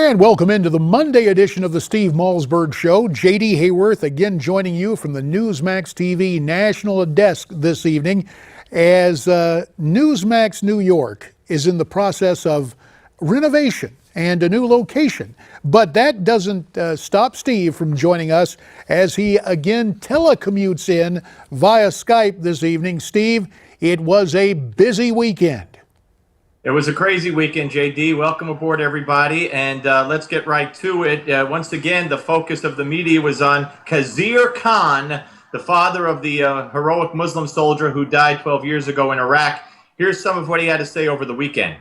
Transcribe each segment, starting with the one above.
And welcome into the Monday edition of the Steve Malzberg Show. J.D. Hayworth again joining you from the Newsmax TV National Desk this evening as Newsmax New York is in the process of renovation and a new location. But that doesn't stop Steve from joining us as he again telecommutes in via Skype this evening. Steve, it was a busy weekend. It was a crazy weekend, JD. Welcome aboard, everybody. And let's get right to it. Once again, the focus of the media was on Khizr Khan, the father of the heroic Muslim soldier who died 12 years ago in Iraq. Here's some of what he had to say over the weekend.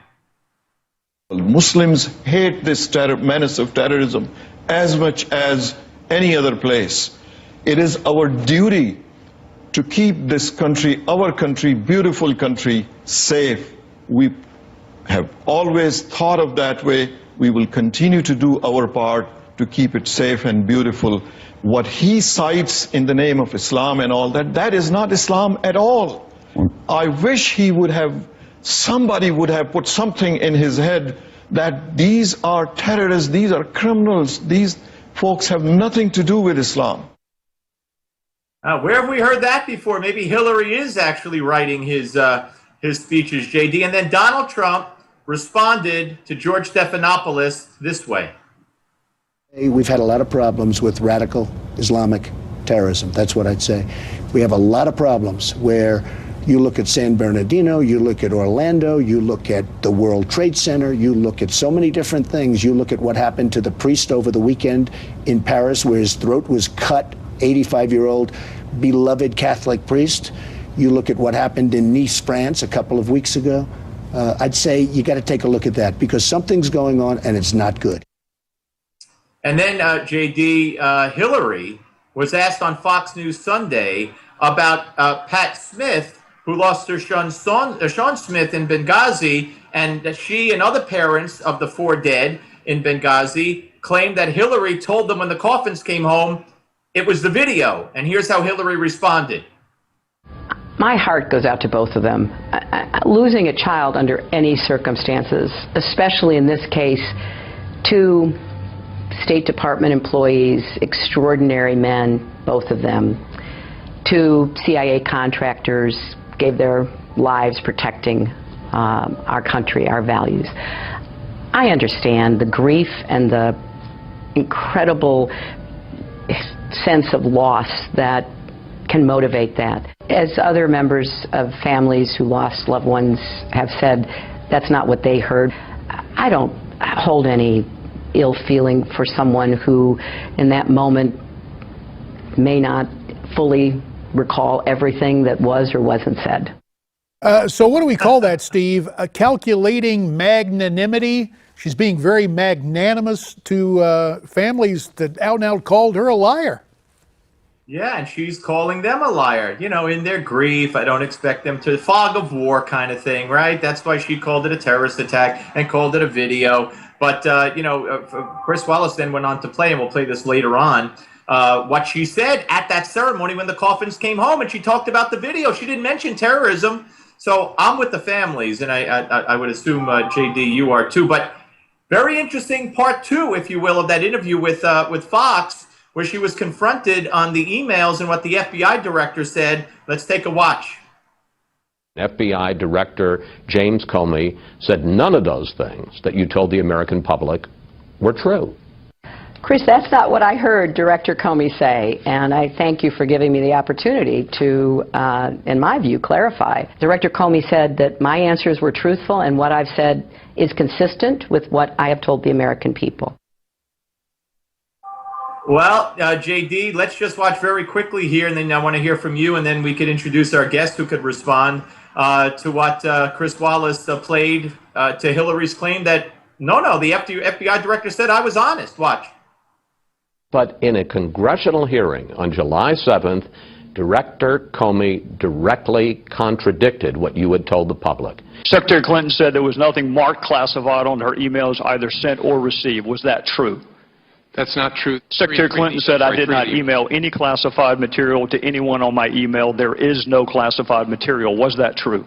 Muslims hate this menace of terrorism as much as any other place. It is our duty to keep this country, our country, beautiful country, safe. We have always thought of that way. We will continue to do our part to keep it safe and beautiful. What he cites in the name of Islam and all that, that is not Islam at all. I wish he would have, somebody would have put something in his head that these are terrorists, these are criminals, these folks have nothing to do with Islam. Where have we heard that before? Maybe Hillary is actually writing his speeches, JD. And then Donald Trump responded to George Stephanopoulos this way. We've had a lot of problems with radical Islamic terrorism. That's what I'd say. We have a lot of problems where you look at San Bernardino, you look at Orlando, you look at the World Trade Center, you look at so many different things. You look at what happened to the priest over the weekend in Paris where his throat was cut, 85-year-old beloved Catholic priest. You look at what happened in Nice, France a couple of weeks ago. I'd say you got to take a look at that because something's going on and it's not good. And then, JD, Hillary was asked on Fox News Sunday about Pat Smith, who lost her son Sean Smith in Benghazi, and she and other parents of the 4 dead in Benghazi claimed that Hillary told them when the coffins came home it was the video. And here's how Hillary responded. My heart goes out to both of them. Losing a child under any circumstances, especially in this case, to State Department employees, extraordinary men, both of them, to CIA contractors, gave their lives protecting our country, our values. I understand the grief and the incredible sense of loss that can motivate that. As other members of families who lost loved ones have said, that's not what they heard. I don't hold any ill feeling for someone who in that moment may not fully recall everything that was or wasn't said. So what do we call that, Steve? A calculating magnanimity? She's being very magnanimous to families that out and out called her a liar. Yeah, and she's calling them a liar. You know, in their grief, I don't expect them to fog of war kind of thing, right? That's why she called it a terrorist attack and called it a video. But, Chris Wallace then went on to play, and we'll play this later on, what she said at that ceremony when the coffins came home, and she talked about the video. She didn't mention terrorism. So I'm with the families, and I would assume, JD, you are too. But very interesting part 2, if you will, of that interview with Fox, where she was confronted on the emails and what the FBI director said. Let's take a watch. FBI Director James Comey said none of those things that you told the American public were true. Chris, that's not what I heard Director Comey say, and I thank you for giving me the opportunity to, in my view, clarify. Director Comey said that my answers were truthful and what I've said is consistent with what I have told the American people. Well, JD, let's just watch very quickly here, and then I want to hear from you, and then we could introduce our guest who could respond to what Chris Wallace played to Hillary's claim that, no, the FBI director said I was honest. Watch. But in a congressional hearing on July 7th, Director Comey directly contradicted what you had told the public. Secretary Clinton said there was nothing marked classified on her emails either sent or received. Was that true? That's not true. Secretary Clinton said I did not email any classified material to anyone on my email. There is no classified material. Was that true?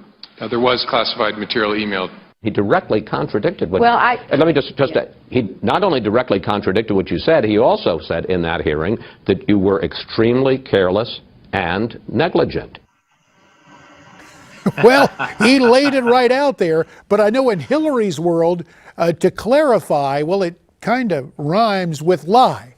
There was classified material emailed He directly contradicted what. Well, and let me just he not only directly contradicted what you said, he also said in that hearing that you were extremely careless and negligent. Well, he laid it right out there. But I know in Hillary's world, to clarify, well, it kind of rhymes with lie.